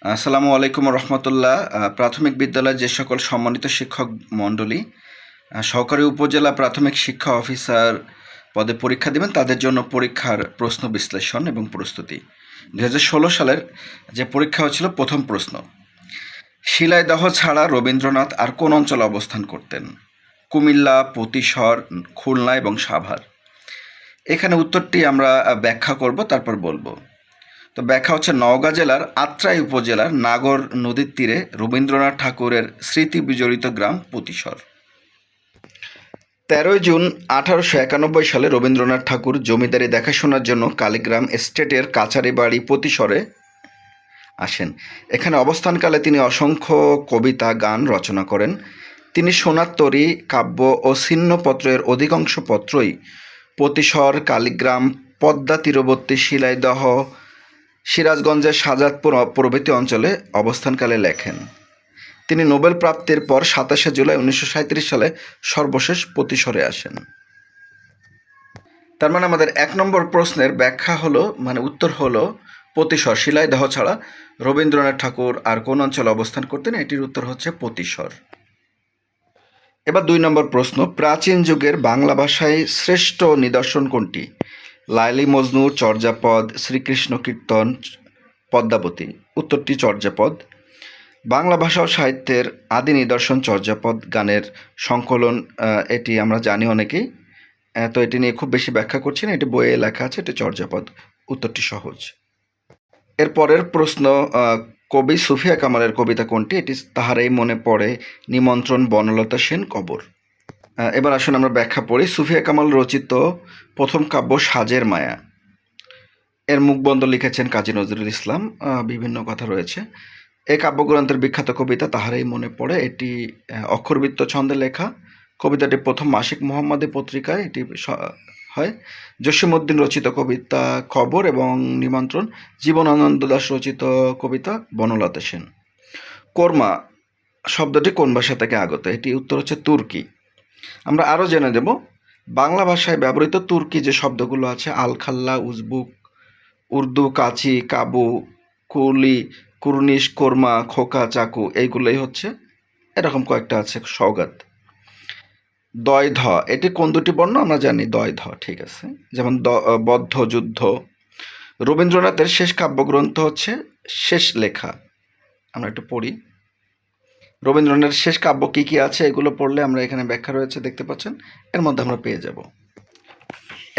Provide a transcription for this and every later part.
আসসালামু আলাইকুম রহমতুল্লাহ। প্রাথমিক বিদ্যালয়ের যে সকল সম্মানিত শিক্ষক মণ্ডলী সহকারী উপজেলা প্রাথমিক শিক্ষা অফিসার পদে পরীক্ষা দেবেন, তাদের জন্য পরীক্ষার প্রশ্ন বিশ্লেষণ এবং প্রস্তুতি। 2016 সালের যে পরীক্ষা হয়েছিল, প্রথম প্রশ্ন: শিলাইদহ ছাড়া রবীন্দ্রনাথ আর কোন অঞ্চলে অবস্থান করতেন? কুমিল্লা, পতিশর, খুলনা এবং সাভার। এখানে উত্তরটি আমরা ব্যাখ্যা করব, তারপর বলবো। তো ব্যাখ্যা হচ্ছে, নওগাঁ জেলার আত্রাই উপজেলার নাগর নদীর তীরে রবীন্দ্রনাথ ঠাকুরের স্মৃতি বিজড়িত গ্রাম পতিশর। 13 জুন 1891 সালে রবীন্দ্রনাথ ঠাকুর জমিদারি দেখাশোনার জন্য কালীগ্রাম এস্টেটের কাছারি বাড়ি পতিশরে আসেন। এখানে অবস্থানকালে তিনি অসংখ্য কবিতা, গান রচনা করেন। তিনি সোনার তরী, কাব্য ও ছিন্নপত্রের অধিকাংশ পত্রই পতিশর, কালীগ্রাম, পদ্মা তীরবর্তী শিলাইদহ, সিরাজগঞ্জের শাহজাদপুর প্রভৃতি অঞ্চলে অবস্থানকালে লেখেন। তিনি নোবেল প্রাপ্তির পর 27 জুলাই 1937 সালে সর্বশেষ পতিশরে আসেন। তার মানে আমাদের 1 নম্বর প্রশ্নের ব্যাখ্যা হলো, উত্তর হলো পতিশর। শিলাইদহ ছাড়া রবীন্দ্রনাথ ঠাকুর আর কোন অঞ্চলে অবস্থান করতেন? এটির উত্তর হচ্ছে পতিশর। এবার 2 নম্বর প্রশ্ন: প্রাচীন যুগের বাংলা ভাষায় শ্রেষ্ঠ নিদর্শন কোনটি? লাইলি মজনু, চর্যাপদ, শ্রীকৃষ্ণ কীর্তন, পদ্মাবতী। উত্তরটি চর্যাপদ। বাংলা ভাষা ও সাহিত্যের আদি নিদর্শন চর্যাপদ গানের সংকলন। এটি আমরা জানি অনেকেই, তো এটি নিয়ে খুব বেশি ব্যাখ্যা করছি না, এটি বইয়ে লেখা আছে, এটি চর্যাপদ। উত্তরটি সহজ। এর পরের প্রশ্ন: কবি সুফিয়া কামালের কবিতা কোনটি? এটি তাহারাই মনে পড়ে, নিমন্ত্রণ, বনলতা সেন, কবর। এবার আসুন আমরা ব্যাখ্যা পড়ি। সুফিয়া কামাল রচিত প্রথম কাব্য সাজের মায়া, এর মুখবন্ধ লিখেছেন কাজী নজরুল ইসলাম। বিভিন্ন কথা রয়েছে। এই কাব্যগ্রন্থের বিখ্যাত কবিতা তাহারাই মনে পড়ে, এটি অক্ষরবৃত্ত ছন্দে লেখা। কবিতাটি প্রথম মাসিক মোহাম্মদী পত্রিকায় এটি হয়। জসীমউদ্দিন রচিত কবিতা কবর এবং নিমন্ত্রণ। জীবনানন্দ দাশ রচিত কবিতা বনলতা সেন। কোরমা শব্দটি কোন ভাষা থেকে আগত? এটি উত্তর হচ্ছে তুর্কি। আমরা আরও জেনে দেব, বাংলা ভাষায় ব্যবহৃত তুর্কি যে শব্দগুলো আছে, আলখাল্লা, উজবুক, উর্দু, কাচি, কাবু, কুলি, কুর্নিশ, কোরমা, খোকা, চাকু, এইগুলোই হচ্ছে, এরকম কয়েকটা আছে, সওগাত। দয় ধ, এটি কোন দুটি বর্ণ? আমরা জানি দয় ধ, ঠিক আছে। যেমন বদ্ধ, যুদ্ধ। রবীন্দ্রনাথের শেষ কাব্যগ্রন্থ হচ্ছে শেষ লেখা। আমরা একটু পড়ি। রবীন্দ্রনাথের শেষ কাব্য কী কী আছে, এগুলো পড়লে আমরা এখানে ব্যাখ্যা রয়েছে, দেখতে পাচ্ছেন, এর মধ্যে আমরা পেয়ে যাব।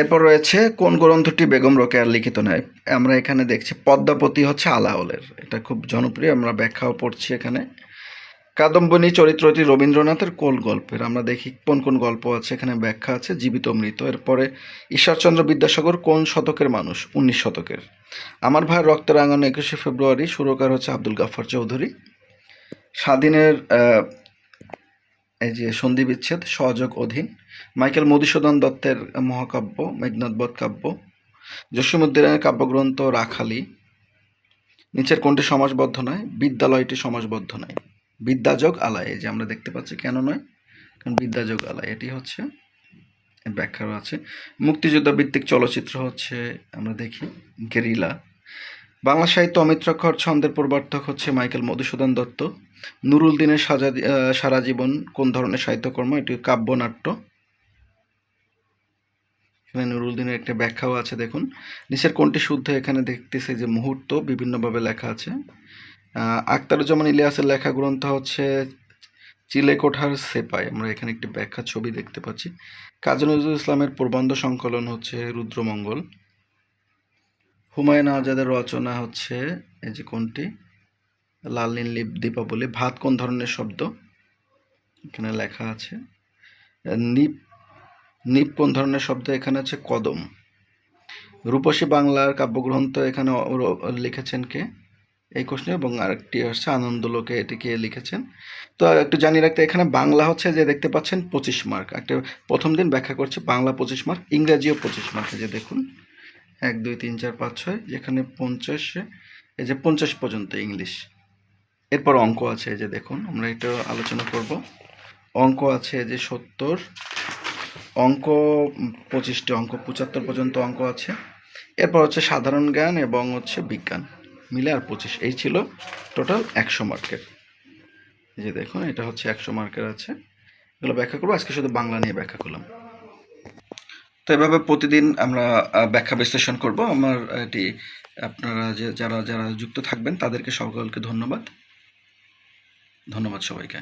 এরপর রয়েছে কোন গ্রন্থটি বেগম রোকেয়ার লিখিত নয়? আমরা এখানে দেখছি পদ্মাবতী হচ্ছে আলাওলের, এটা খুব জনপ্রিয়, আমরা ব্যাখ্যাও পড়ছি এখানে। কাদম্বিনী চরিত্রটি রবীন্দ্রনাথের কোন গল্পের? আমরা দেখি কোন কোন গল্প আছে, এখানে ব্যাখ্যা আছে, জীবিত মৃত। এরপরে ঈশ্বরচন্দ্র বিদ্যাসাগর কোন শতকের মানুষ? 19 শতকের। আমার ভাইয়ের রক্তের আঙান 21শে ফেব্রুয়ারি, সুরকার হচ্ছে আব্দুল গাফফার চৌধুরী। স্বাধীনের এই যে সন্ধি বিচ্ছেদ, সহযোগ অধীন। মাইকেল মধুসূদন দত্তের মহাকাব্য মেঘনাদবধ কাব্য। জসীমউদ্দিনের কাব্যগ্রন্থ রাখালি। নিচের কোনটি সমাসবদ্ধ নয়? বিদ্যালয়টি সমাসবদ্ধ নয়। বিদ্যাযোগ আলায়, এই যে আমরা দেখতে পাচ্ছি, কেন নয়? কারণ বিদ্যাযোগ আলায়, এটি হচ্ছে ব্যাখ্যাও আছে। মুক্তিযুদ্ধ ভিত্তিক চলচ্চিত্র হচ্ছে, আমরা দেখি, গেরিলা। বাংলা সাহিত্য অমিত্রাক্ষর ছন্দের প্রবর্তক হচ্ছে মাইকেল মধুসূদন দত্ত। নুরুল দিনের সারা জীবন কোন ধরনের সাহিত্যকর্ম? এটি কাব্যনাট্য। এখানে নুরুল দিনের একটা ব্যাখ্যাও আছে, দেখুন। নিচের কোনটি শুদ্ধ? এখানে দেখতেছে যে মুহূর্ত, বিভিন্নভাবে লেখা আছে। আখতারুজ্জামান ইলিয়াসের লেখা গ্রন্থ হচ্ছে চিলেকোঠার সেপাই, আমরা এখানে একটি ব্যাখ্যা ছবি দেখতে পাচ্ছি। কাজী নজরুল ইসলামের প্রবন্ধ সংকলন হচ্ছে রুদ্রমঙ্গল। হুমায়ুন আজাদের রচনা হচ্ছে এই যে কোনটি? লাল নীল দীপাবলি। ভাত কোন ধরনের শব্দ? এখানে লেখা আছে। নিপ নিপ কোন ধরনের শব্দ? এখানে আছে কদম। রূপসী বাংলার কাব্যগ্রন্থ এখানে লিখেছেন কে? এই কোশ্চেন। এবং আরেকটি হচ্ছে আনন্দলোকে, এটি কে লিখেছেন? তো একটু জানিয়ে রাখতে, এখানে বাংলা হচ্ছে যে দেখতে পাচ্ছেন 25 মার্ক। একটা প্রথম দিন ব্যাখ্যা করছে, বাংলা 25 মার্ক, ইংরাজিও 25 মার্ক। এই যে দেখুন 1 2 3 4 5 6, যেখানে 50, এই যে 50 পর্যন্ত ইংলিশ। এরপর অঙ্ক আছে, এই যে দেখুন, আমরা এটা আলোচনা করব। অঙ্ক আছে যে 70 অঙ্ক, 25টি অঙ্ক, 75 পর্যন্ত অঙ্ক আছে। এরপর হচ্ছে সাধারণ জ্ঞান এবং হচ্ছে বিজ্ঞান, মিলে আর 25, এই ছিল টোটাল 100 মার্কের। এই যে দেখুন, এটা হচ্ছে 100 মার্কের আছে। এগুলো ব্যাখ্যা করবো, আজকে শুধু বাংলা নিয়ে ব্যাখ্যা করলাম। তো এভাবে প্রতিদিন আমরা ব্যাখ্যা বিশ্লেষণ করব। আমার এটি আপনারা যারা যুক্ত থাকবেন তাদেরকে সকলকে ধন্যবাদ সবাইকে।